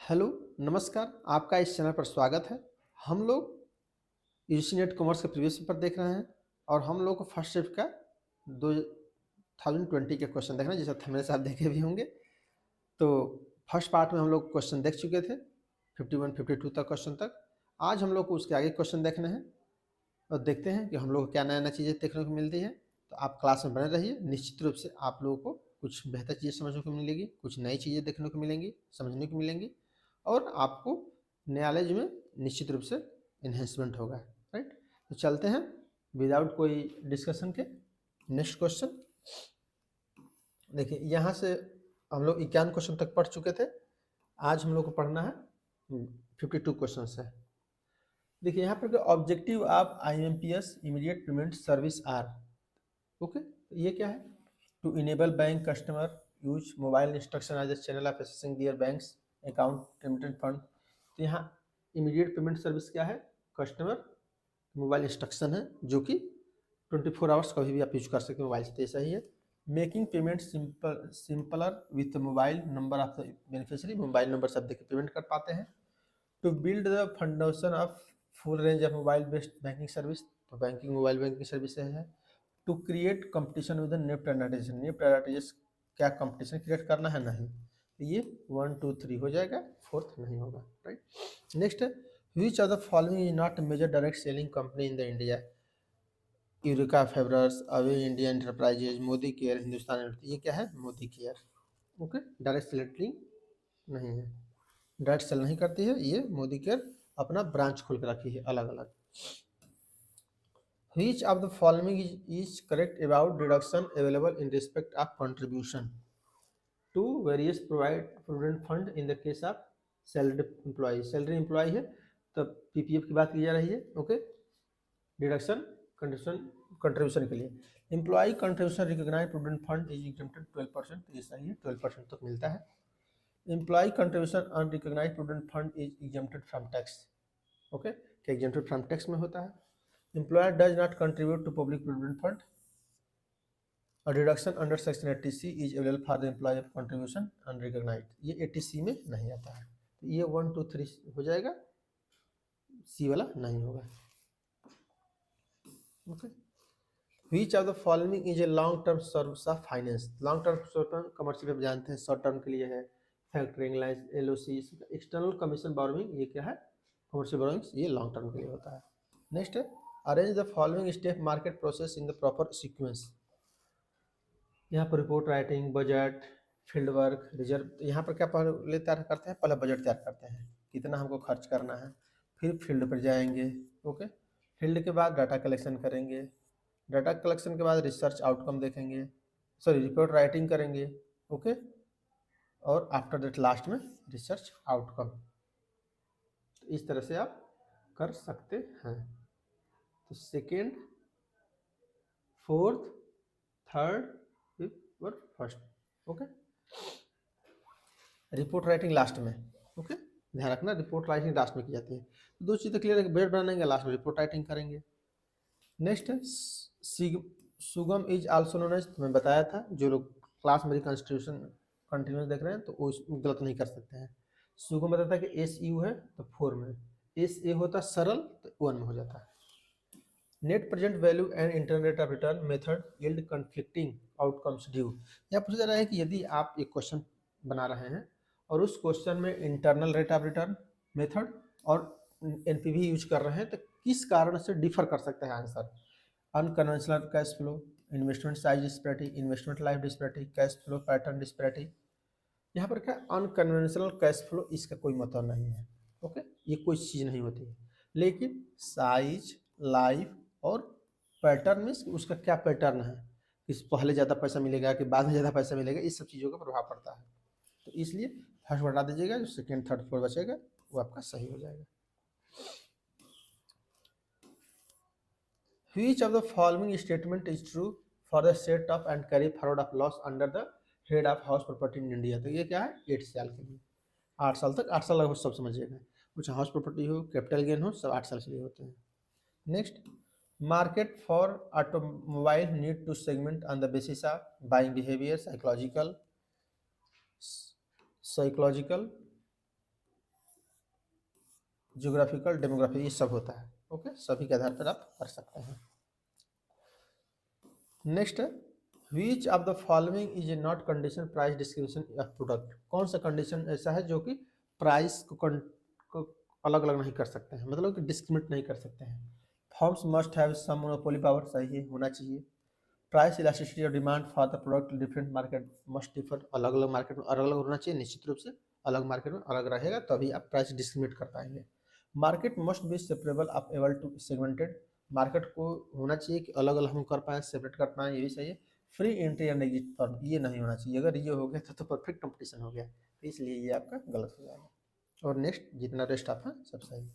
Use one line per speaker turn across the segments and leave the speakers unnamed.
Hello, नमस्कार। आपका इस चैनल पर स्वागत है। हम लोग यूजी नेट कॉमर्स के प्रीवियस पेपर देख रहे हैं और हम लोग को फर्स्ट शिफ्ट का 2020 के क्वेश्चन देख रहे हैं, जैसा थंबनेल से आप देखे भी होंगे। तो फर्स्ट पार्ट में हम लोग क्वेश्चन देख चुके थे 51 52 तक क्वेश्चन तक। आज हम लोग को उसके आगे क्वेश्चन देखने हैं और देखते हैं कि हम लोग को क्या नया नया चीज़ें देखने को मिलती है। तो आप क्लास में बने रहिए। निश्चित रूप से आप लोगों को कुछ बेहतर चीज़ें समझने को मिलेगी, कुछ नई चीज़ें देखने को मिलेंगी, समझने को मिलेंगी और आपको नॉलेज में निश्चित रूप से इन्हेंसमेंट होगा। राइट, तो चलते हैं विदाउट कोई डिस्कशन के नेक्स्ट क्वेश्चन। देखिए, यहाँ से हम लोग 51 क्वेश्चन तक पढ़ चुके थे। आज हम लोग को पढ़ना है 52 क्वेश्चन है। देखिए यहाँ पर objective of IMPS immediate payment service are. Okay, ये क्या है? To enable bank customer use mobile instruction as a channel of accessing their banks account remittent fund. तो यहाँ इमीडिएट पेमेंट सर्विस क्या है? कस्टमर मोबाइल इंस्ट्रक्शन है जो कि 24 आवर्स कभी भी आप यूज कर सकते हैं मोबाइल से। तो ऐसा ही है। Making payment simpler with mobile number of the beneficiary. Mobile number से आप देखिए पेमेंट कर पाते हैं। To build the foundation of full range of mobile based banking service. तो बैंकिंग मोबाइल बैंकिंग सर्विस है। To create competition with NEFT and RTGS. NEFT और RTGS क्या कंपटीशन क्रिएट करना है? नहीं। तो ये 1 2 3 हो जाएगा, फोर्थ नहीं होगा। राइट, नेक्स्ट है which of the following is not major direct selling company in the India? Eureka Forbes, Amway India enterprises, Modicare, Hindustan. ये क्या है? Modicare. Okay, direct selling नहीं है, डायरेक्ट सेल नहीं करती है ये। मोदी केयर अपना ब्रांच खोल के रखी है अलग अलग। Which of the following is correct about deduction available in respect of contribution to various provident fund in the case of salaried employee? Salary employ है तो PPF की बात की जा रही है। ओके, डिडक्शन कंट्रीब्यूशन के लिए employ contribution recognise provident fund is exempted 12%। तो ये सही है, 12% तक मिलता है। Employ contribution unrecognise provident fund is exempted from tax. Okay, क्या एग्जेम्प्टेड फ्रॉम टैक्स में होता है? Employer does not contribute to public provident fund. A deduction under section 80C is available for the employee of contribution unrecognized. ये 80C में नहीं आता है। तो ये 1 2 3 हो जाएगा, सी वाला नहीं होगा। Okay, Which of the following is a long term source of finance? Long term short term commercial आप जानते हैं, शॉर्ट टर्म के लिए है फैक्टरिंग, लाइस, LOC, एक्सटर्नल कमीशन बोरोइंग। ये क्या है? कमर्शियल बोरोइंग्स, ये लॉन्ग टर्म के लिए होता है। नेक्स्ट है arrange the following step market process in the proper sequence. यहाँ पर report writing, budget, field work, reserve. तो यहाँ पर क्या पहले तैयार करते हैं? पहले बजट तैयार करते हैं, कितना हमको खर्च करना है। फिर फील्ड पर जाएंगे। ओके, फील्ड के बाद डाटा कलेक्शन करेंगे। डाटा कलेक्शन के बाद रिसर्च आउटकम देखेंगे, सॉरी रिपोर्ट राइटिंग करेंगे। ओके, और आफ्टर दैट लास्ट में रिसर्च आउटकम। तो इस तरह से आप कर सकते हैं। तो सेकेंड, फोर्थ, थर्ड, फिफ्थ और first. Okay, report writing last में। ओके, ध्यान रखना रिपोर्ट राइटिंग लास्ट में की जाती है। तो दो चीज़ें क्लियर है, बजट बनाएंगे, लास्ट में रिपोर्ट राइटिंग करेंगे। नेक्स्ट है सुगम इज आल्सो नोन एज। मैं बताया था, जो लोग क्लास में कॉन्स्टिट्यूशन कंटिन्यूस देख रहे हैं तो वो गलत नहीं कर सकते हैं। सुगम बताता है कि SU है तो 4 में, SA होता सरल तो 1 में हो जाता है। Net present value and internal rate of return method yield conflicting outcomes due. यहाँ पूछा जा रहा है कि यदि आप एक क्वेश्चन बना रहे हैं और उस क्वेश्चन में internal rate of return method और NPV यूज कर रहे हैं तो किस कारण से डिफर कर सकता है answer? Unconventional cash flow, investment size disparity, investment life disparity, cash flow pattern disparity. यहाँ पर क्या अनकन्वेंशनल कैश फ्लो, इसका कोई मतलब नहीं है। ओके, ये कोई चीज़ नहीं होती है। लेकिन साइज, लाइफ और पैटर्न में उसका क्या पैटर्न है, किस पहले ज़्यादा पैसा मिलेगा कि बाद में ज़्यादा पैसा मिलेगा, इस सब चीज़ों का प्रभाव पड़ता है। तो इसलिए फर्स्ट बता दीजिएगा, जो सेकेंड थर्ड फोर्थ बचेगा वो आपका सही हो जाएगा। Which of the following statement is true for the set of and carry forward of loss under the head of house property in India? तो ये क्या है? 8 साल के लिए, 8 साल तक, 8 साल लगभग सब समझिएगा। कुछ हाउस प्रॉपर्टी हो, कैपिटल गेन हो, सब 8 साल के लिए होते हैं। Next, market for automobile need to segment on the basis of buying behaviour, psychological geographical, demography, ये सब होता है। ओके, सभी के आधार पर आप कर सकते हैं। नेक्स्ट है, which of the following is a not condition price description of product. कौन सा कंडीशन ऐसा है जो कि प्राइस को अलग अलग नहीं कर सकते हैं, मतलब कि डिस्क्रिमिनेट नहीं कर सकते हैं। Firms must have some monopoly power, सही है, होना चाहिए। प्राइस इलास्टिसिटी और demand for the product different market must differ, अलग अलग मार्केट में अलग अलग होना चाहिए, निश्चित रूप से अलग मार्केट में अलग रहेगा, तभी आप प्राइस डिस्क्रिमिनेट कर पाएंगे। Market must be separable of able to segmented, market को होना चाहिए कि अलग अलग हम कर पाएँ, सेपरेट कर पाएँ, ये भी चाहिए। Free entry and exit form, ये नहीं होना चाहिए, अगर ये हो गया तो परफेक्ट कंपटीशन हो गया, इसलिए ये आपका गलत हो जाएगा। और नेक्स्ट जितना रेस्ट आप है सब सही है।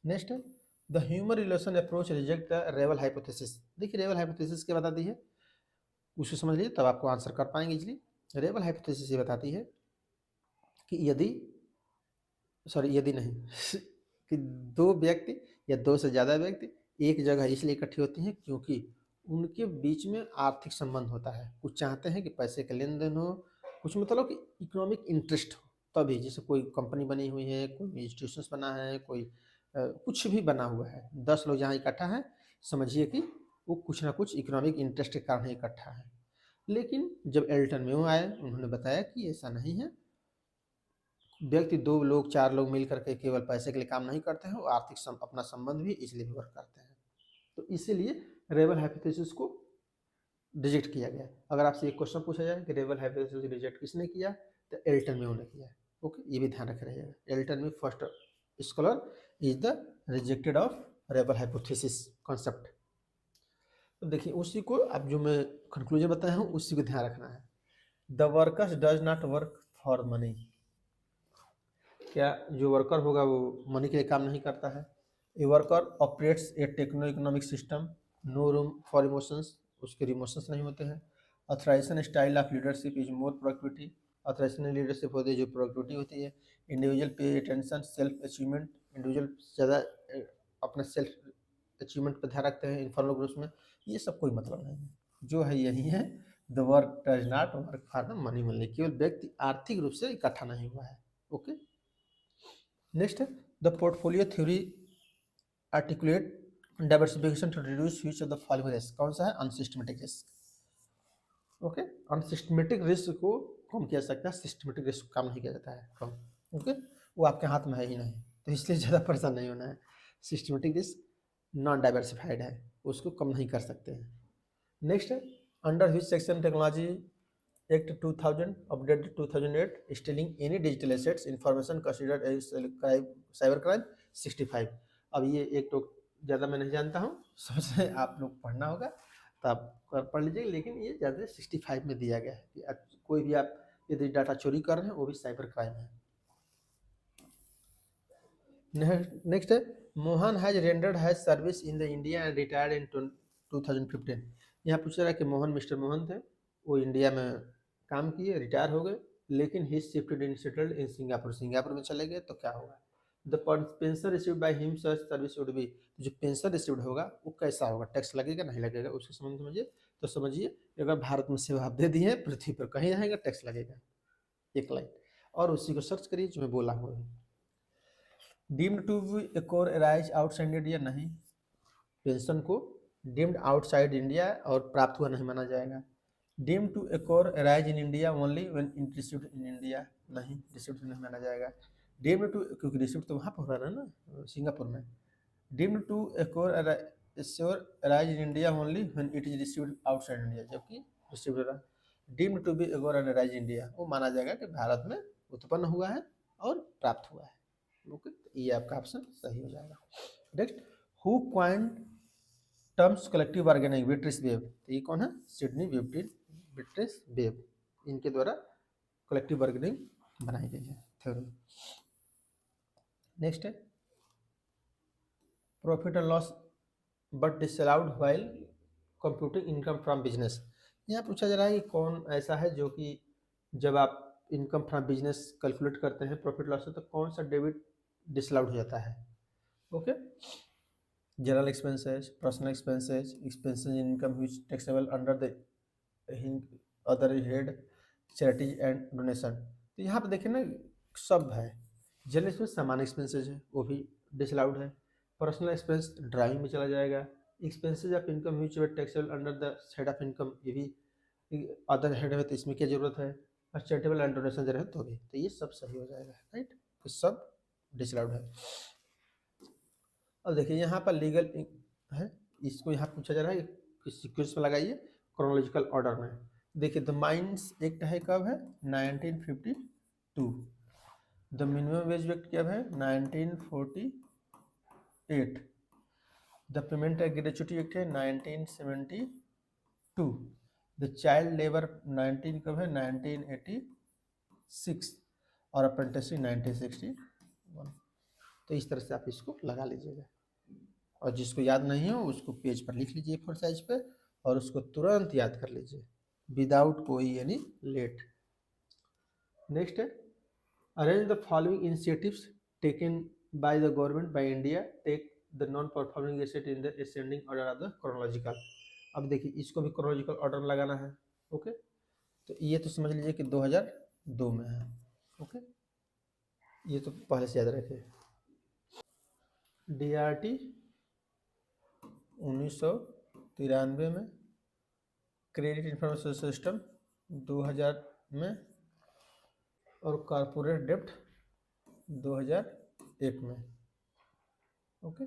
नेक्स्ट है, the human relation approach reject the रेवल हाइपोथेसिस। देखिए रेवल हाइपोथेसिस क्या बताती है, उसे समझ लीजिए तब आपको आंसर कर पाएंगे इजली। रेवल हाइपोथेसिस ये बताती है कि यदि नहीं कि दो व्यक्ति या दो से ज़्यादा व्यक्ति एक जगह इसलिए इकट्ठे होते हैं क्योंकि उनके बीच में आर्थिक संबंध होता है, कुछ चाहते हैं कि पैसे का लेन देन हो, कुछ मतलब कि इकोनॉमिक इंटरेस्ट हो, तभी जैसे कोई कंपनी बनी हुई है, कोई इंस्टीट्यूशंस बना है, कोई कुछ भी बना हुआ है, 10 लोग जहाँ इकट्ठा है, समझिए कि वो कुछ ना कुछ इकोनॉमिक इंटरेस्ट के कारण इकट्ठा है। लेकिन जब एल्टन में आए, उन्होंने बताया कि ऐसा नहीं है, व्यक्ति 2 लोग 4 लोग मिल करके केवल पैसे के लिए काम नहीं करते हैं, वो आर्थिक अपना संबंध भी इसलिए भी वर्क करते हैं। तो इसीलिए रेबल हाइपोथेसिस को रिजेक्ट किया गया। अगर आपसे एक क्वेश्चन पूछा जाए कि रेबल हाइपोथेसिस रिजेक्ट किसने किया, तो एल्टन में ने किया। ओके, ये भी ध्यान रखे रहिएगा, एल्टन में first scholar is the rejected of rebel hypothesis concept. तो देखिए उसी को अब जो मैं कंक्लूजन बताया हूँ उसी को ध्यान रखना है। The workers does not work for money, क्या जो वर्कर होगा वो मनी के लिए काम नहीं करता है। A worker operates a techno economic system, no room for emotions, उसके इमोशंस नहीं होते हैं। Authorisation style of leadership is more productivity, authorisation leadership होती है जो प्रोडक्टिविटी होती है। Individual pay attention self achievement, individual ज़्यादा अपने सेल्फ अचीवमेंट पर ध्यान रखते हैं इनफॉर्मल ग्रुप्स में, ये सब कोई मतलब नहीं है, जो है यही है। The work does not work for the money only, केवल व्यक्ति आर्थिक रूप से इकट्ठा नहीं हुआ है। ओके, नेक्स्ट है, the portfolio theory articulate diversification to reduce use of the following risk. कौन सा है, unsystematic risk. Okay, unsystematic risk को कम किया जा सकता है, सिस्टमेटिक रिस्क काम नहीं किया जाता है कम। ओके, वो आपके हाथ में है ही नहीं, तो इसलिए ज़्यादा परेशान नहीं होना है। सिस्टमेटिक रिस्क नॉन डाइवर्सिफाइड है, उसको कम नहीं कर सकते हैं। नेक्स्ट है, under which section technology act 2000 updated 2008 stealing any digital assets information considered as cyber crime 65। अब ये एक तो ज़्यादा मैं नहीं जानता हूँ, सोच रहे आप लोग पढ़ना होगा तो आप पढ़ लीजिए, लेकिन ये ज़्यादा 65 में दिया गया है कि कोई भी आप यदि डाटा चोरी कर रहे हैं वो भी साइबर क्राइम है। नेक्स्ट है, Mohan has rendered has service in the India and retired in 2015। यहाँ पूछ रहा है कि मोहन, मिस्टर मोहन थे, वो इंडिया में काम किए, रिटायर हो गए, लेकिन ही shifted in settled in Singapore, Singapore में चले गए, तो क्या होगा। The pension received by him such service would be, जो पेंशन रिसीव्ड होगा वो कैसा होगा, टैक्स लगेगा नहीं लगेगा, उसको समझिए। तो समझिए अगर भारत में सेवा आप दे दी है, पृथ्वी पर कहीं रहेगा टैक्स लगेगा, एक लाइन, और उसी को सर्च करिए जो मैं बोला हूँ। Deemed to be accrue arise outside India, नहीं, पेंशन को डीम्ड आउटसाइड इंडिया और प्राप्त हुआ नहीं माना जाएगा। Deemed to accrue arise in India only when it received in India, नहीं, रिसीव्ड नहीं माना जाएगा। डीम्ड टू, क्योंकि रिसीव्ड तो वहाँ पर हो रहा है ना, सिंगापुर में। Deemed to accrue arise in India only when it is received outside India, जबकि रिसीव्ड हो रहा है। Deemed to be accrue arise India, वो माना जाएगा कि भारत में उत्पन्न हुआ है और प्राप्त हुआ है। ओके, ये आपका ऑप्शन सही हो जाएगा। Next, who coined terms collective bargaining, Beatrice Webb, तो ये कौन है, सिडनी विट्रिस वेब, इनके द्वारा कलेक्टिव बार्गेनिंग बनाई गई है थ्योरी। नेक्स्ट है, profit and loss but disallowed while computing income from business. यहाँ पूछा जा रहा है कि कौन ऐसा है जो कि जब आप इनकम फ्रॉम बिजनेस कैलकुलेट करते हैं प्रॉफिट लॉस से, तो कौन सा डेबिट डिसअलाउड हो जाता है। Okay, general expenses, personal expenses, expenses in income which taxable under the other head, charity and donation. तो यहाँ पे देखिए ना सब है, जनरल एक्सपेंस सामान्य एक्सपेंसेज है, वो भी डिसअलाउड है। पर्सनल एक्सपेंस ड्राइविंग में चला जाएगा। Expenses of income which were taxable under the head of income, ये भी अदर हेड है, तो इसमें क्या जरूरत है। और चैरिटेबल एंड डोनेशन रहे तो भी, तो ये सब सही हो जाएगा, राइट। तो सब डिसअलाउड है। अब देखिए यहाँ पर लीगल है, इसको यहाँ पूछा जा रहा है कि सीक्वेंस में लगाइए क्रोनोलॉजिकल ऑर्डर में। देखिए द माइंस एक्ट है कब है, 1952। द मिनिमम वेज एक्ट कब है, 1948। द पेमेंट ग्रेचुटी एक्ट है 1972। द चाइल्ड लेबर 19 कब है, 1986। और अप्रेंटिसशिप 1961। तो इस तरह से आप इसको लगा लीजिएगा, और जिसको याद नहीं हो उसको पेज पर लिख लीजिए फोर साइज पे, और उसको तुरंत याद कर लीजिए विदाउट कोई यानी लेट। नेक्स्ट है arrange the following initiatives taken by the government by India take the non performing asset in the ascending order of the chronological. अब देखिए इसको भी क्रोनोलॉजिकल ऑर्डर लगाना है। ओके, तो ये तो समझ लीजिए कि 2002 में है। ओके, ये तो पहले से याद रखिए। DRT 1993 में, क्रेडिट इंफॉर्मेशन सिस्टम 2000 में, और कॉर्पोरेट डेप्ट 2001 में। ओके,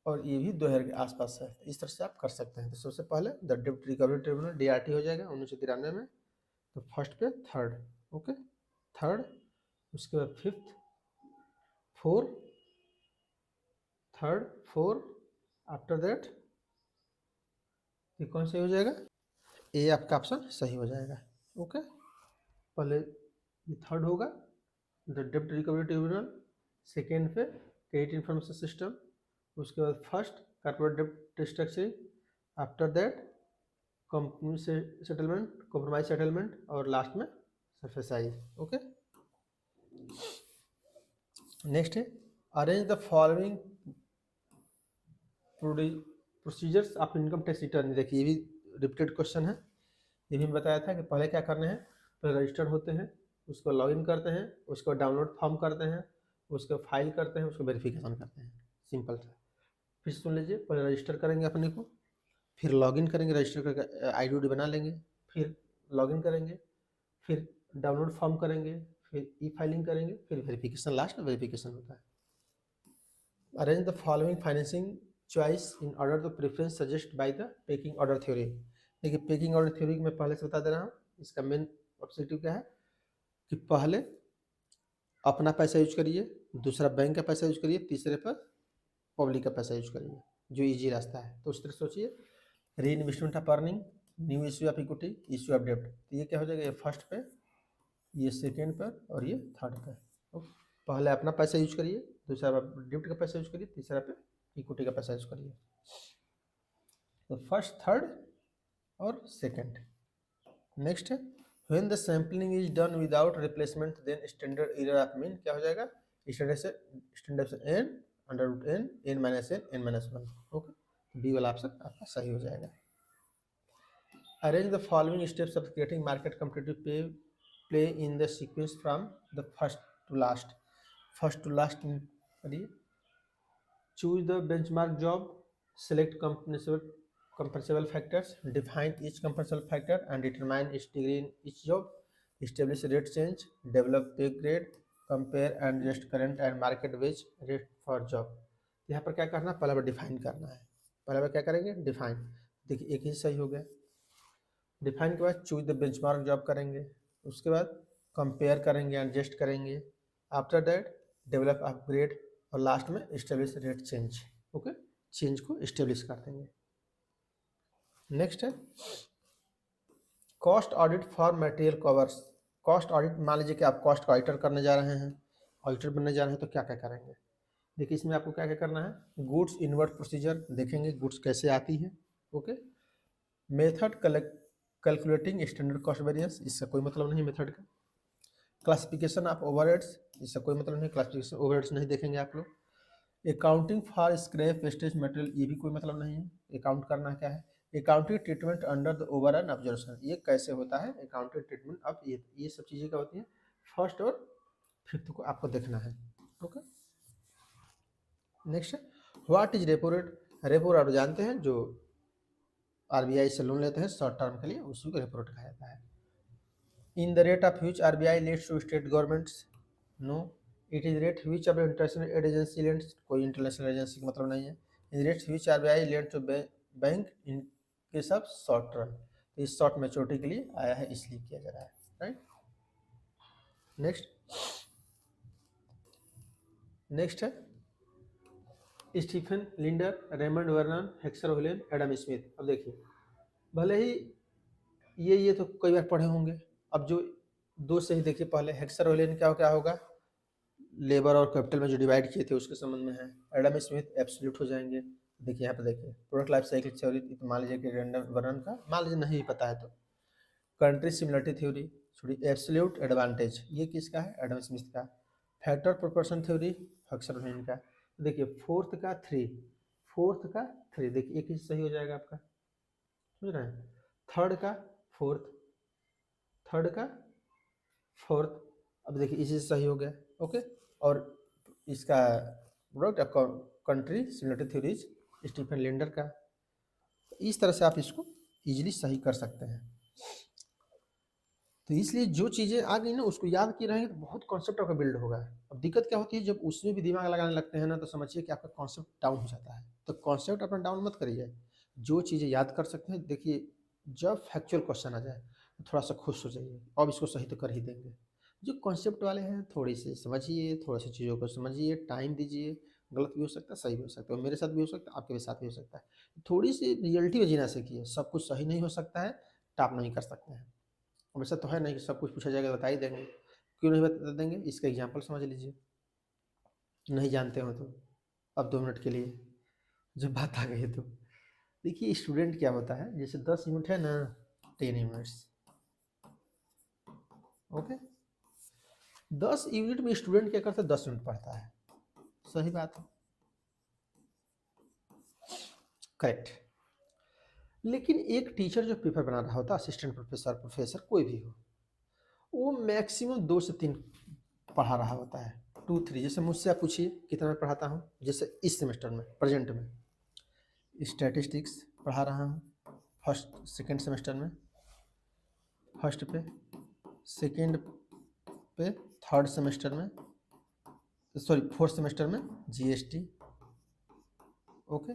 और ये भी 2000 के आसपास है। इस तरह से आप कर सकते हैं। तो सबसे पहले द डेप्ट रिकवरी ट्रिब्यूनल DRT हो जाएगा 1993 में, तो फर्स्ट पे थर्ड। ओके, थर्ड, उसके बाद fifth, four, third, four, after that ये कौन सा हो जाएगा, ए आपका ऑप्शन सही हो जाएगा। ओके, पहले ये थर्ड होगा द डेप्ट रिकवरी ट्रिब्यूनल, सेकेंड पे क्रेडिट इंफॉर्मेशन सिस्टम, उसके बाद फर्स्ट कॉर्पोरेट डेप्ट रिस्ट्रक्चरिंग, आफ्टर दैट कंपनी से सेटलमेंट, कॉम्प्रोमाइज सेटलमेंट, और लास्ट में सरफेसाइज। ओके, नेक्स्ट है arrange the following procedures of income tax return. देखिए ये भी रिपीटेड क्वेश्चन है। ये भी बताया था कि पहले क्या करने हैं, पहले रजिस्टर होते हैं, उसको लॉगिन करते हैं, उसको डाउनलोड फॉर्म करते हैं, उसको फाइल करते हैं, उसको वेरिफिकेशन करते हैं, सिंपल सा। फिर सुन लीजिए, पहले रजिस्टर करेंगे अपने को, फिर लॉगिन करेंगे, रजिस्टर करके ID बना लेंगे, फिर लॉगिन करेंगे, फिर डाउनलोड फॉर्म करेंगे, फिर फाइलिंग करेंगे, फिर वेरिफिकेशन, लास्ट में वेरिफिकेशन होता है। Arrange the following financing choice in order the preference suggest by the packing order theory. देखिए पेकिंग ऑर्डर थ्योरी मैं पहले से बता दे रहा हूँ। इसका मेन ऑब्जेक्टिव क्या है कि पहले अपना पैसा यूज करिए, दूसरा बैंक का पैसा यूज करिए, तीसरे पर पब्लिक का पैसा यूज करिए, जो इजी रास्ता है। तो उस तरह सोचिए, re investment of earning, new issue of equity, issue of डेप्ट। तो ये क्या हो जाएगा, ये फर्स्ट पे, ये सेकेंड पर, और ये थर्ड पे। तो पहले अपना पैसा यूज करिए, दूसरा पर डेप्ट का पैसा यूज करिए, तीसरा पे इक्विटी का पैसा यूज करिए। तो फर्स्ट, थर्ड और सेकेंड। नेक्स्ट है when the sampling is done without replacement then standard error of mean क्या हो जाएगा, स्टैंडर्ड से n under root n, n minus n, n minus 1। Okay, B वाला ऑप्शन आपका सही हो जाएगा। Arrange the following steps of creating market competitive play in the sequence from the first to last. First to last करिए। Choose the benchmark job, select compensable factors, define each compensable factor and determine its degree in each job, establish rate change, develop pay grade, compare and adjust current and market wage rate for job। यहाँ पर क्या करना है, पहले बार define करना है। पहले बार क्या करेंगे, डिफाइन। देखिए एक ही सही हो गया। डिफाइन के बाद चूज द बेंचमार्क जॉब करेंगे, उसके बाद कंपेयर करेंगे, एडजस्ट करेंगे, आफ्टर दैट डेवलप अपग्रेड, और लास्ट में establish rate change. Okay, change को इस्टेब्लिश कर देंगे। नेक्स्ट है cost audit for material covers. Cost audit, मान लीजिए कि आप कॉस्ट का ऑडिटर करने जा रहे हैं, ऑडिटर बनने जा रहे हैं, तो क्या क्या करेंगे। देखिए इसमें आपको क्या क्या करना है, गुड्स इनवर्ट प्रोसीजर देखेंगे, गुड्स कैसे आती है। Okay, method calculating standard cost variance, इसका कोई मतलब नहीं मेथड का। क्लासिफिकेशन ऑफ ओवरहेड्स, इसका कोई मतलब नहीं, क्लासिफिकेशन ओवरहेड्स नहीं देखेंगे आप लोग। Accounting for scrap wastage material, ये भी कोई मतलब नहीं है, अकाउंट करना क्या है। Accounting treatment under the overall observation, ये कैसे होता है अकाउंटिंग ट्रीटमेंट। अब ये सब चीज़ें क्या होती हैं, फर्स्ट और फिफ्थ को आपको देखना है। Okay, next what is repo rate. Repo rate आप जानते हैं, जो आरबीआई से लोन लेते हैं शॉर्ट टर्म के लिए, उसी को रेपो रेट कहा जाता है। In the rate of which RBI lends to state governments, no. It is rate which अब इंटरनेशनल एड एजेंसी लेंड्स, कोई इंटरनेशनल एजेंसी का मतलब नहीं है। In rate which RBI lend to bank in case of short term, तो इस short maturity के लिए आया है, इसलिए किया जा रहा है, राइट। नेक्स्ट है Stephen Linder, Raymond Vernon, Heckscher Ohlin, Adam Smith. अब देखिए, भले ही ये तो कई बार पढ़े होंगे। अब जो दो से ही देखिए, पहले हेक्सर होलेन क्या होगा, लेबर और कैपिटल में जो डिवाइड किए थे उसके संबंध में है। एडम स्मिथ एब्सोल्यूट हो जाएंगे। देखिए यहाँ पे देखिए, प्रोडक्ट लाइफ साइकिल थ्योरी, तो मान लीजिए कि रैंडम वर्णन का मान लीजिए नहीं पता है तो country similarity theory, sorry absolute advantage, ये किसका है, एडम स्मिथ का। फैक्टर प्रोपोर्शन थ्योरी, हेक्सर होलेन का। देखिए फोर्थ का थ्री, देखिए एक ही सही हो जाएगा आपका, समझ रहे हैं। थर्ड का फोर्थ, अब देखिए इसी से सही हो गया। ओके, और इसका product country similarity theories Stephen Linder का। इस तरह से आप इसको इजीली सही कर सकते हैं। तो इसलिए जो चीज़ें आ गई ना उसको याद किए रहेंगे तो बहुत कॉन्सेप्ट आपका बिल्ड होगा। अब दिक्कत क्या होती है, जब उसमें भी दिमाग लगाने लगते हैं ना, तो समझिए कि आपका कॉन्सेप्ट डाउन हो जाता है। तो कॉन्सेप्ट अपना डाउन मत करिए, जो चीज़ें याद कर सकते हैं। देखिए जब फैक्चुअल क्वेश्चन आ जाए तो थोड़ा सा खुश हो जाइए, अब इसको सही तो कर ही देंगे। जो कॉन्सेप्ट वाले हैं थोड़ी सी समझिए, थोड़ा सी चीज़ों को समझिए, टाइम दीजिए। गलत भी हो सकता है, सही भी हो सकता है, और मेरे साथ भी हो सकता है, आपके भी साथ भी हो सकता है। थोड़ी सी रियलिटी में जीना सीखिए, सब कुछ सही नहीं हो सकता है, टॉप नहीं कर सकते हैं। वैसा तो है नहीं कि सब कुछ पूछा जाएगा बता ही देंगे, क्यों नहीं बता देंगे, इसका एग्जांपल समझ लीजिए। नहीं जानते हो तो अब 2 मिनट के लिए जब बात आ गई तो देखिए, स्टूडेंट क्या होता है, जैसे 10 यूनिट है ना, 10 यूनिट्स। ओके, 10 यूनिट में स्टूडेंट क्या करता है, 10 यूनिट पढ़ता है। सही बात है, करेक्ट। लेकिन एक टीचर जो पेपर बना रहा होता है, असिस्टेंट प्रोफेसर कोई भी हो, वो मैक्सिमम 2 से 3 पढ़ा रहा होता है, 2-3। जैसे मुझसे आप पूछिए कितना मैं पढ़ाता हूँ, जैसे इस सेमेस्टर में प्रेजेंट में स्टैटिस्टिक्स पढ़ा रहा हूँ फर्स्ट सेकेंड सेमेस्टर में, फर्स्ट पे, सेकेंड पे, थर्ड सेमेस्टर में, सॉरी फोर्थ सेमेस्टर में जीएसटी। ओके,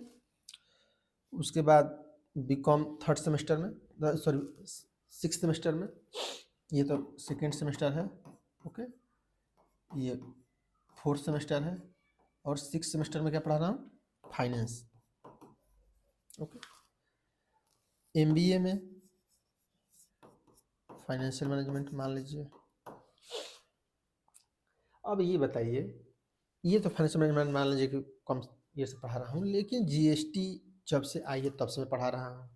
उसके बाद बीकॉम थर्ड सेमेस्टर में, सॉरी सिक्स सेमेस्टर में, ये तो सेकेंड सेमेस्टर है। ओके, ये फोर्थ सेमेस्टर है, और सिक्स सेमेस्टर में क्या पढ़ा रहा हूँ, फाइनेंस। ओके, एमबीए में फाइनेंशियल मैनेजमेंट मान लीजिए। अब ये बताइए, ये तो फाइनेंशियल मैनेजमेंट मान लीजिए कि कम ये से पढ़ा रहा हूँ, लेकिन जीएसटी जब से आई है तब से मैं पढ़ा रहा हूँ,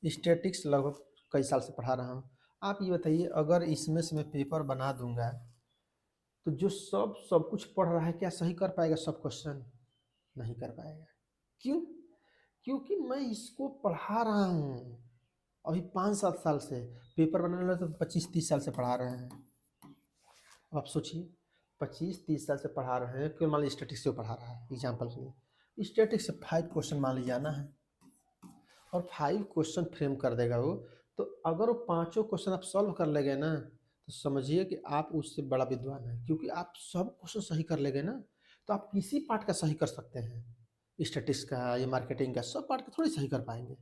स्टैटिक्स लगभग कई साल से पढ़ा रहा हूँ। आप ये बताइए, अगर इसमें से मैं पेपर बना दूंगा तो जो सब कुछ पढ़ रहा है क्या सही कर पाएगा सब क्वेश्चन? नहीं कर पाएगा। क्यों? क्योंकि मैं इसको पढ़ा रहा हूँ अभी 5-7 साल से। पेपर बनाने वाले तो 25-30 साल से पढ़ा रहे हैं। अब आप सोचिए, 25-30 साल से पढ़ा रहे हैं, क्यों मान लीजिए स्टैटिक्स से पढ़ा रहा है, एग्जाम्पल के लिए स्टैटिक्स से 5 क्वेश्चन मान लीजिए आना है, और 5 क्वेश्चन फ्रेम कर देगा वो, तो अगर वो 5 क्वेश्चन आप सॉल्व कर लेंगे ना, तो समझिए कि आप उससे बड़ा विद्वान हैं, क्योंकि आप सब क्वेश्चन सही कर लेंगे ना, तो आप किसी पार्ट का सही कर सकते हैं, स्टैटिक्स का या मार्केटिंग का, सब पार्ट का थोड़ी सही कर पाएंगे।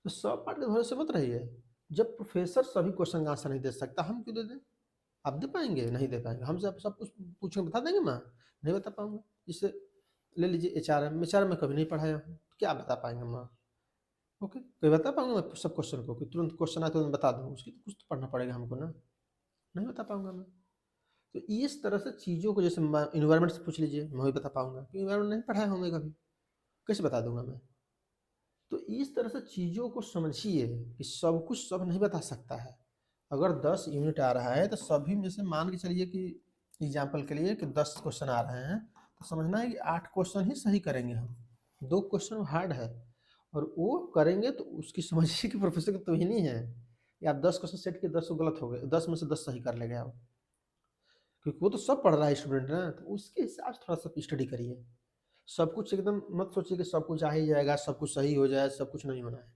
तो सब पार्ट के भरोसे मत रहिए। जब प्रोफेसर सभी क्वेश्चन का आंसर नहीं दे सकता, हम क्यों दे दें? आप दे पाएंगे? नहीं दे पाएंगे। हमसे आप सब कुछ पूछेंगे बता देंगे? मैं नहीं बता पाऊंगा। इससे ले लीजिए एचआरएम में कभी नहीं पढ़ाया हूँ, क्या बता पाएंगे मैं? ओके, कोई बता पाऊंगा मैं सब क्वेश्चन को कि तुरंत क्वेश्चन आए तो मैं बता दूँ? उसकी तो कुछ तो पढ़ना पड़ेगा हमको ना, नहीं बता पाऊंगा मैं। तो इस तरह से चीज़ों को, जैसे इन्वायरमेंट से पूछ लीजिए, मैं भी बता पाऊंगा कि इन्वायरमेंट नहीं पढ़ाया हूँ मैं कभी, कैसे बता दूंगा मैं? तो इस तरह से चीज़ों को समझिए कि सब कुछ सब नहीं बता सकता है। अगर 10 यूनिट आ रहा है तो सभी में से मान के चलिए कि एग्जाम्पल के लिए कि 10 क्वेश्चन आ रहे हैं, तो समझना है कि 8 क्वेश्चन ही सही करेंगे हम, 2 क्वेश्चन हार्ड है, और वो करेंगे तो उसकी समझिए कि प्रोफेसर की तो ही नहीं है, या आप 10 क्वेश्चन सेट किए, 10 गलत हो गए, 10 में से 10 सही कर लेंगे आप। क्योंकि वो तो सब पढ़ रहा है स्टूडेंट ना, तो उसके हिसाब से थोड़ा सा स्टडी करिए। सब कुछ एकदम मत सोचिए कि सब कुछ आ ही जाएगा, सब कुछ सही हो जाए, सब कुछ नहीं होना है,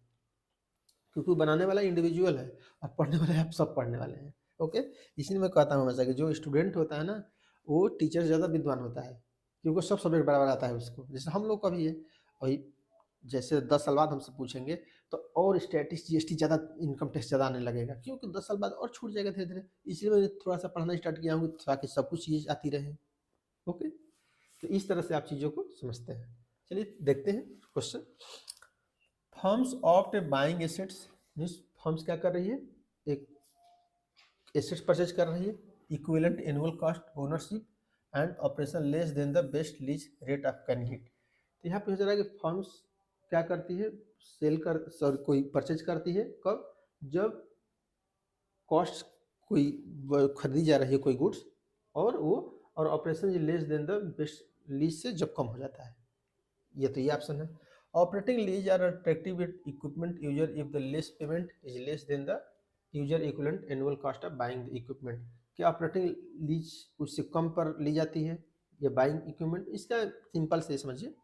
क्योंकि वो बनाने वाला इंडिविजुअल है और पढ़ने वाले आप सब पढ़ने वाले हैं। ओके, इसीलिए मैं कहता हूँ हमेशा कि जो स्टूडेंट होता है ना, वो टीचर से ज़्यादा विद्वान होता है, क्योंकि सब सब्जेक्ट बराबर आता है उसको, जैसे हम लोग का भी है। वही जैसे 10 साल बाद हमसे पूछेंगे तो और स्टैटिक्स जीएसटी ज़्यादा, इनकम टैक्स ज़्यादा आने लगेगा, क्योंकि 10 साल बाद और छूट जाएगा धीरे धीरे। इसलिए मैंने थोड़ा सा पढ़ना स्टार्ट किया हूँ ताकि सब कुछ चीज़ आती रहे। ओके, तो इस तरह से आप चीज़ों को समझते हैं। चलिए देखते हैं question. Firms opt buying assets, means firms क्या कर रही है, एक एसेट्स परचेज कर रही है, equivalent annual cost ownership and operation less than the best lease rate of candidate. तो यहाँ पे हो जा रहा है कि फर्म्स क्या करती है, कोई परचेज करती है कब, जब कॉस्ट कोई खरीदी जा रही है कोई गुड्स, और वो और operation less than the best lease से जब कम हो जाता है, ये तो ये ऑप्शन है। Operating lease are attractive equipment user if the less payment is less than the user equivalent annual cost of buying the equipment. क्या ऑपरेटिंग लीज उससे कम पर ली जाती है या बाइंग इक्विपमेंट, इसका सिंपल से समझिए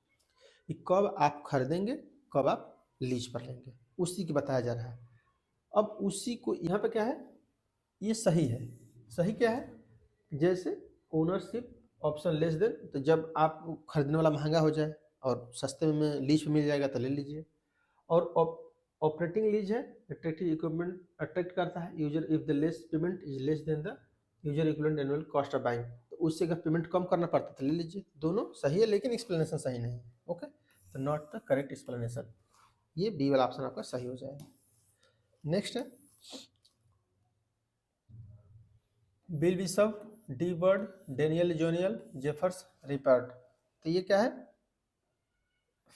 कि कब आप खरीदेंगे, कब आप लीज पर लेंगे, उसी की बताया जा रहा है। अब उसी को यहाँ पे क्या है, ये सही है। सही क्या है, जैसे ओनरशिप ऑप्शन लेस देन, तो जब आप खरीदने वाला महंगा हो जाए और सस्ते में लीज पे मिल जाएगा तो ले लीजिए। और ऑपरेटिंग लीज है, अट्रैक्टिव इक्विपमेंट अट्रैक्ट करता है user if the less payment is less than the user equivalent annual cost of buying, तो उससे अगर पेमेंट कम करना पड़ता तो ले लीजिए। दोनों सही है लेकिन एक्सप्लेनेशन सही नहीं है। ओके, तो नॉट द करेक्ट एक्सप्लेनेशन, ये बी वाला ऑप्शन आपका सही हो जाएगा। नेक्स्ट है Bill Bishop, D Bird, Daniel Jonial, Jeffers Rippert. तो ये क्या है,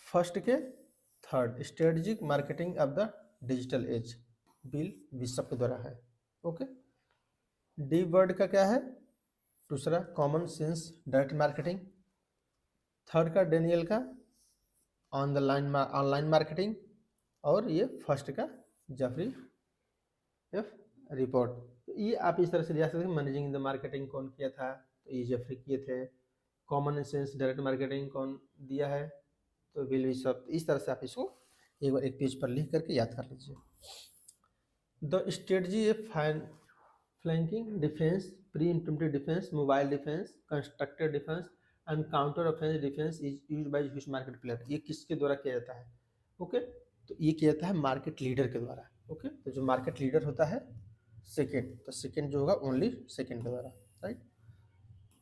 फर्स्ट के third strategic marketing of the digital age, Bill Bishop के द्वारा है। ओके, डी बर्ड का क्या है, दूसरा common sense direct marketing, third का डेनियल का ऑनलाइन मार्केटिंग, और ये फर्स्ट का जेफरी एफ रिपोर्ट। तो ये आप इस तरह से लिया सकते हैं, मैनेजिंग द मार्केटिंग कौन किया था, तो ये जेफरी किए थे। कॉमन सेंस डायरेक्ट मार्केटिंग कौन दिया है, तो बिल बिशप। इस तरह से आप इसको एक बार एक पेज पर लिख करके याद कर लीजिए। The strategy flanking defence, pre implemented defence, mobile defence, constructed defence and counter offence defence is used by huge market player. ये किसके द्वारा किया जाता है, ओके, तो ये किया जाता है मार्केट लीडर के द्वारा। ओके, तो जो मार्केट लीडर होता है सेकेंड, तो सेकेंड जो होगा ओनली सेकेंड के द्वारा, right.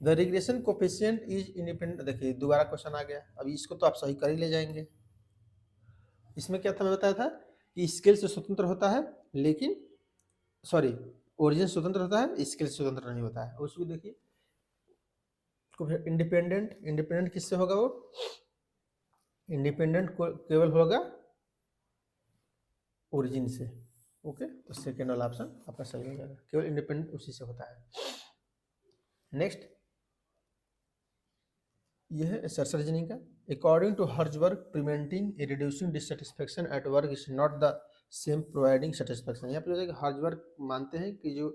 The regression coefficient is independent, देखिए दोबारा क्वेश्चन आ गया, अभी इसको तो आप सही कर ही ले जाएंगे। इसमें क्या था, मैं बताया था कि स्केल से स्वतंत्र होता है, लेकिन सॉरी ओरिजिन स्वतंत्र होता है, स्केल से स्वतंत्र नहीं होता है। उसको देखिए इंडिपेंडेंट, इंडिपेंडेंट किससे होगा, वो इंडिपेंडेंट केवल होगा ओरिजिन से। ओके, तो सेकेंड वाला ऑप्शन आपका सही हो जाएगा, केवल इंडिपेंडेंट उसी से होता है। नेक्स्ट ये है सर्च रीजनिंग का। According to Herzberg, preventing a reducing dissatisfaction at work is not the same providing satisfaction. यहाँ पे हर्जबर्ग मानते हैं कि जो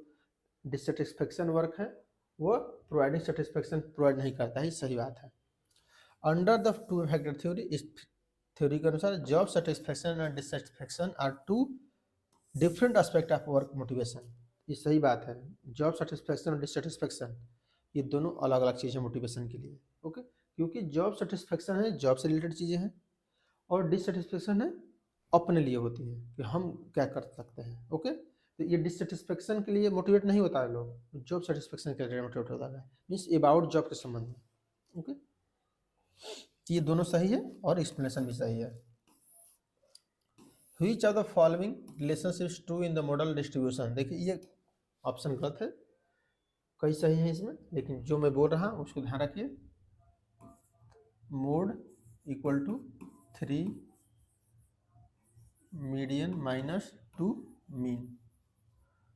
डिससेटिस्फेक्शन वर्क है वो प्रोवाइडिंग सेटिस्फेक्शन प्रोवाइड नहीं करता है, सही बात है। Under the two factor theory, इस थ्योरी के अनुसार job satisfaction and dissatisfaction are two different aspect of work motivation. ये सही बात है, जॉब सेटिस्फेक्शन और डिससेटिस्फेक्शन ये दोनों अलग अलग चीज़ें मोटिवेशन के लिए। ओके, क्योंकि जॉब सेटिस्फेक्शन है जॉब से रिलेटेड चीज़ें हैं, और डिससेटिस्फेक्शन है अपने लिए होती है कि हम क्या कर सकते हैं। ओके, तो ये डिससेटिस्फेक्शन के लिए मोटिवेट नहीं होता है लोग, जॉब सेटिस्फेक्शन के लिए मोटिवेट होता है, मीन्स अबाउट जॉब के संबंध में। ओके, ये दोनों सही है और एक्सप्लेनेशन भी सही है। Which of the following relationships true in the model distribution, देखिए ये ऑप्शन गलत है, कई सही है इसमें, लेकिन जो मैं बोल रहा हूँ उसको ध्यान रखिए। Mode equal to 3 median minus 2 mean,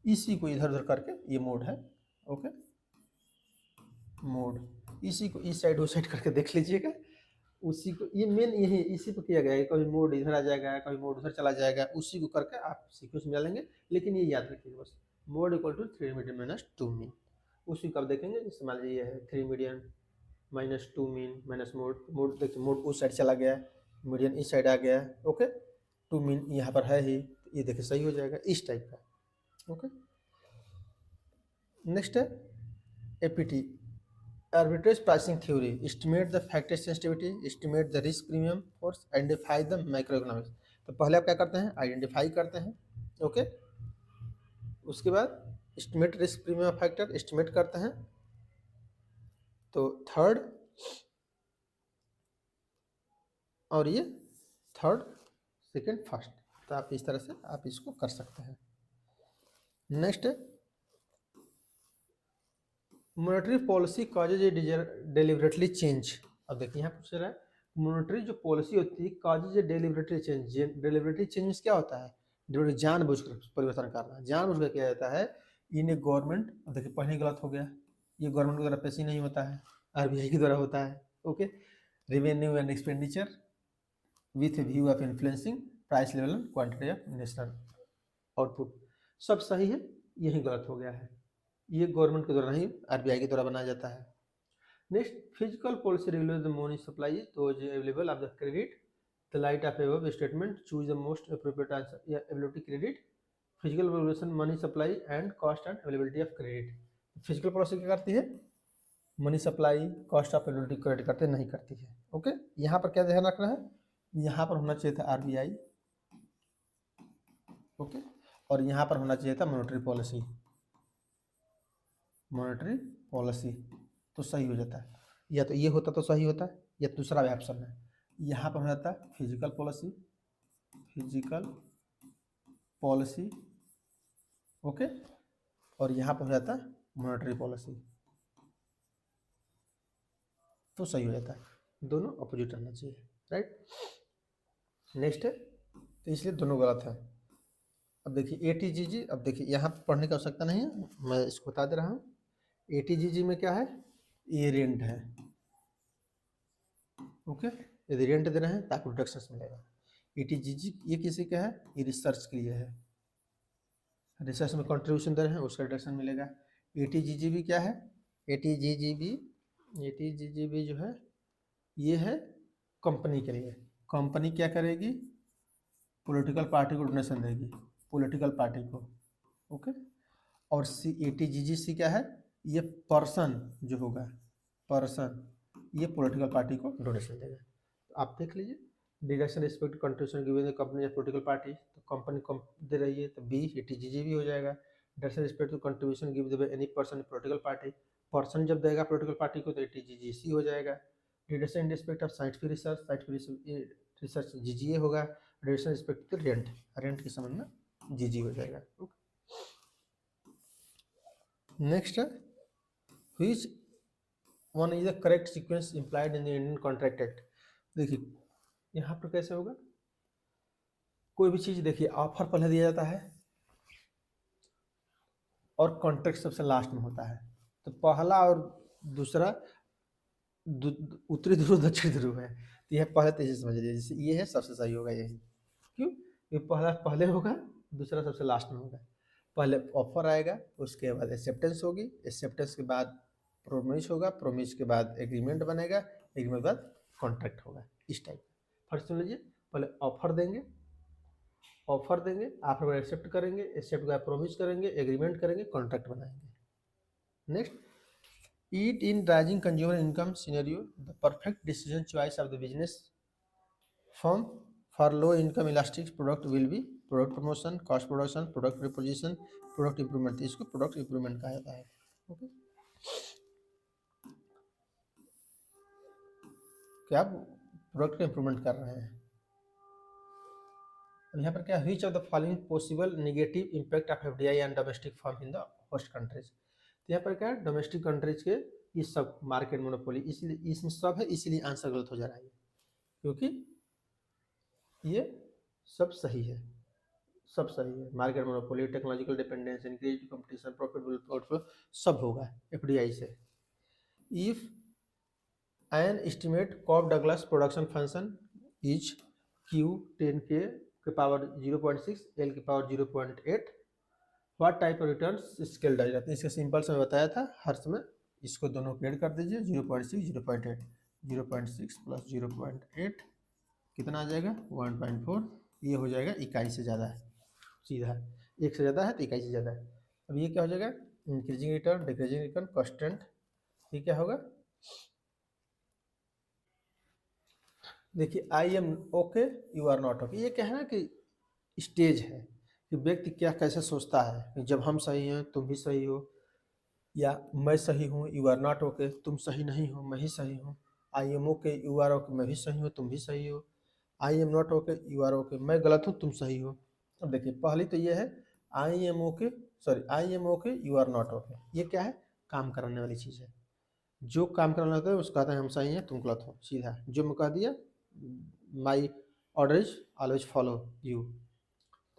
इसी को इधर उधर करके ये मोड है। ओके, मोड इसी को इस साइड उस साइड करके देख लीजिएगा, उसी को ये मेन यही इसी पे किया गया है। कभी मोड इधर आ जाएगा, कभी मोड उधर चला जाएगा, उसी को करके आप सीक्वेंस में डालेंगे। लेकिन ये याद रखिएगा बस, mode equal to 3 median minus 2 mean. उसी को आप देखेंगे। जैसे मान लीजिए ये है 3 median -2 mean minus mode, mode देखिए मोड उस साइड चला गया है, मीडियन इस साइड आ गया है, ओके। 2 मीन यहाँ पर है ही, ये देखिए सही हो जाएगा इस टाइप का, ओके। नेक्स्ट है APT, arbitrage pricing theory, estimate the factor sensitivity, estimate the risk premium और आइडेंटिफाई द माइक्रो इकोनॉमिक्स। तो पहले आप क्या करते हैं, आइडेंटिफाई करते हैं, ओके। उसके बाद estimate risk premium factor estimate करते हैं। तो थर्ड और ये थर्ड सेकेंड फर्स्ट, तो आप इस तरह से आप इसको कर सकते हैं। नेक्स्ट है monetary policy causes deliberately change. अब देखिए यहाँ पूछ रहा है मॉनेटरी जो पॉलिसी होती है causes deliberately change. Deliberately change क्या होता है, जानबूझकर परिवर्तन करना, जानबूझकर किया जाता है। इन गवर्नमेंट, देखिए पहले गलत हो गया, ये गवर्नमेंट के द्वारा पेशी नहीं होता है, आरबीआई के द्वारा होता है, okay. Revenue and expenditure with Vue of influencing price level and quantity of national output, सब सही है, यही गलत हो गया है। ये गवर्नमेंट के द्वारा नहीं, आरबीआई के द्वारा बनाया जाता है। Next physical policy regulate the money supply those available of the credit the light of above statement choose the most appropriate answer. या ability credit, physical regulation money supply and cost and availability of credit. Physical policy क्या करती है, money supply cost of availability credit करते नहीं करती है, okay. यहाँ पर क्या ध्यान रखना है, यहाँ पर होना चाहिए था आरबीआई, ओके, और यहाँ पर होना चाहिए था मॉनेटरी पॉलिसी, मॉनेटरी पॉलिसी, तो सही हो जाता है। या तो ये होता तो सही होता, या दूसरा भी ऑप्शन है, यहाँ पर हो जाता physical policy, physical policy, okay, और यहाँ पर हो जाता मॉनेटरी पॉलिसी, तो सही हो जाता है। दोनों अपोजिट रहना चाहिए, राइट। नेक्स्ट है, तो इसलिए दोनों गलत है। अब देखिए एटीजीजी, अब देखिए यहाँ पढ़ने की आवश्यकता नहीं है, मैं इसको बता दे रहा हूँ। एटीजीजी में क्या है, ये रेंट है, ओके, यदि रेंट दे रहे हैं तो आपको डिडक्शन मिलेगा। एटीजीजी ये किसी का है, ये रिसर्च के लिए है, रिसर्च में कंट्रीब्यूशन दे रहे हैं उसका डिडक्शन मिलेगा। एटीजीजीबी क्या है, एटीजीजीबी जो है ये है कंपनी के लिए। कंपनी क्या करेगी, पॉलिटिकल पार्टी को डोनेशन देगी, पॉलिटिकल पार्टी को, ओके। और एटीजीजीसी क्या है, ये पर्सन जो होगा, पर्सन ये पॉलिटिकल पार्टी को डोनेशन देगा। तो आप देख लीजिए, deduction respect contribution given company या पॉलिटिकल पार्टी, तो कंपनी कम दे रही है तो बी एटीजीजी भी हो जाएगा। Deduction respect to contribution give the any person political party, person जब देगा पॉलिटिकल पार्टी को तो एटीजीजीसी हो जाएगा। Deduction in respect of scientific research, scientific research G G A होगा। Deduction respect to rent, rent के संबंध में जीजी हो जाएगा, ओके। नेक्स्ट है which one is the correct sequence implied in the Indian contract act. देखिए यहाँ पर कैसे होगा, कोई भी चीज़ देखिए ऑफर पहले दिया जाता है और कॉन्ट्रैक्ट सबसे लास्ट में होता है। तो पहला और दूसरा उत्तरी ध्रुव दक्षिण ध्रुव है, तो यह पहले तेजी समझ लीजिए, जैसे ये है सबसे सही होगा यही। क्यों, ये पहला पहले होगा, दूसरा सबसे लास्ट में होगा। पहले ऑफर आएगा, उसके बाद एक्सेप्टेंस होगी, एक्सेप्टेंस के बाद प्रोमिस होगा, प्रोमिस के बाद एग्रीमेंट बनेगा, एग्रीमेंट के बाद कॉन्ट्रैक्ट होगा, इस टाइप। फर्स्ट सुन लीजिए, पहले ऑफर देंगे, ऑफर देंगे, आप लोग एक्सेप्ट करेंगे, एक्सेप्ट के बाद प्रोमिस करेंगे, एग्रीमेंट करेंगे, कॉन्ट्रैक्ट बनाएंगे। Next, eat in rising consumer income scenario the perfect decision choice of the business form for low income elastic product will be product promotion, cost production, product reposition, product improvement, इसको product improvement कहा जाता है, okay. क्या आप product का improvement कर रहे हैं। यहाँ पर क्या, which of the following possible negative impact of FDI and domestic firm in the host countries. तो यहाँ पर क्या है, डोमेस्टिक कंट्रीज के ये सब मार्केट मोनोपोली, इसलिए इसमें सब है, इसीलिए आंसर गलत हो जा रहा है, क्योंकि ये सब सही है, सब सही है। Market monopoly, technological dependence, increase competition, profitable portfolio, सब होगा एफडीआई से। If an estimate Cobb Douglas production function is Q 10K के पावर 0.6, L की power 0.8 what type of return scale डाल जाते हैं, इसका सिंपल से मैं बताया था। हर समय इसको दोनों को ऐड कर दीजिए, 0.6 0.8, 0.6 प्लस 0.8 कितना आ जाएगा 1.4, ये हो जाएगा इकाई से ज़्यादा है, सीधा एक से ज़्यादा है तो इकाई से ज़्यादा है। अब ये क्या हो जाएगा increasing return, decreasing return, constant. ये क्या होगा, देखिए I am okay you are not okay. ये क्या है ना कि स्टेज है कि व्यक्ति क्या कैसे सोचता है कि जब हम सही हैं तुम भी सही हो, या मैं सही हूँ यू आर नॉट ओके, तुम सही नहीं हो मैं ही सही हूँ। I am okay you are okay, मैं भी सही हूँ तुम भी सही हो। I am not okay you are okay, मैं गलत हूँ तुम सही हो। अब देखिए पहली तो ये है I am okay, sorry I am okay you are not okay, ये क्या है काम कराने वाली चीज़ है। जो काम कराना होता है उसको कहते हैं हम सही हैं तुम गलत हो, सीधा जो मैं कह दिया my order is always follow you.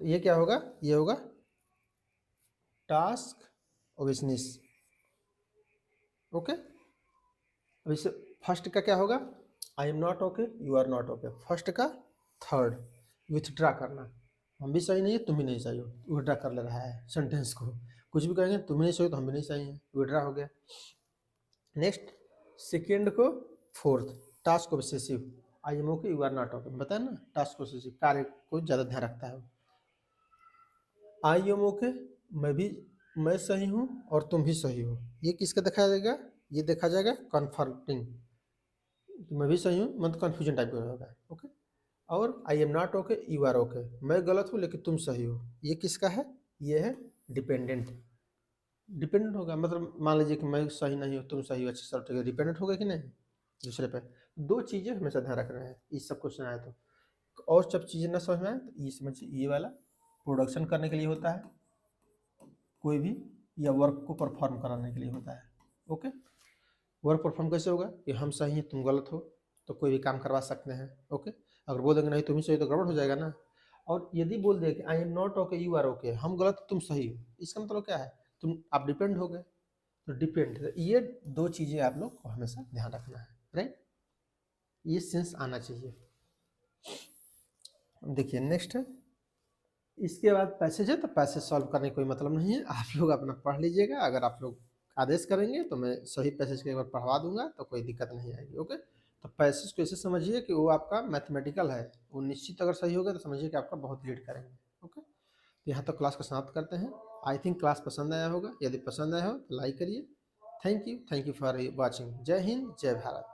तो ये क्या होगा, ये होगा टास्क और बिजनेस। ओके, अब इससे फर्स्ट का क्या होगा I am not okay you are not okay, first का थर्ड विथड्रा करना, हम भी सही नहीं है तुम भी नहीं सही हो, विथड्रा कर ले रहा है सेंटेंस को, कुछ भी कहेंगे तुम भी नहीं सही हो तो हम भी नहीं सही हैं, विथड्रा हो गया। नेक्स्ट सेकेंड को fourth task possessive, I am okay you are not okay, बताया ना टास्क पोसेसिव कार्य को ज़्यादा ध्यान रखता है। आई एम ओके मैं सही हूँ और तुम भी सही हो, ये किसका देखा जाएगा, ये देखा जाएगा कन्फर्टिंग, मैं भी सही हूँ मतलब कन्फ्यूजन टाइप का होगा। ओके, और I am not okay you are okay, मैं गलत हूँ लेकिन तुम सही हो, ये किसका है, ये है डिपेंडेंट। डिपेंडेंट होगा मतलब मान लीजिए कि मैं सही नहीं हूँ तुम सही हो, अच्छा सर ठीक है, डिपेंडेंट होगा कि नहीं दूसरे पे। दो चीज़ें हमेशा ध्यान रखना है इस सब क्वेश्चन आया तो, और सब चीज़ें ना समझ में आए तो ये समझिए ये वाला प्रोडक्शन करने के लिए होता है कोई भी, या वर्क को परफॉर्म कराने के लिए होता है। ओके, वर्क परफॉर्म कैसे होगा कि हम सही हैं तुम गलत हो तो कोई भी काम करवा सकते हैं। ओके, अगर बोल देंगे नहीं तुम ही सही तो गड़बड़ हो जाएगा ना। और यदि बोल दे कि I am not okay you are okay, हम गलत तुम सही हो, इसका मतलब क्या है तुम आप डिपेंड हो गए, तो डिपेंड, ये दो चीज़ें आप लोग को हमेशा ध्यान रखना है, राइट, ये सेंस आना चाहिए। देखिए नेक्स्ट है, इसके बाद पैसेज है, तो पैसेज सॉल्व करने का कोई मतलब नहीं है, आप लोग अपना पढ़ लीजिएगा, अगर आप लोग आदेश करेंगे तो मैं सही पैसेज के एक बार पढ़वा दूंगा तो कोई दिक्कत नहीं आएगी। ओके, तो पैसेज को ऐसे समझिए कि वो आपका मैथमेटिकल है, वो निश्चित अगर सही होगा तो समझिए कि आपका बहुत लीड करेंगे। ओके, तो यहाँ तक क्लास को समाप्त करते हैं। आई थिंक क्लास पसंद आया होगा, यदि पसंद आया हो तो लाइक करिए। Thank you for watching. जय हिंद जय भारत।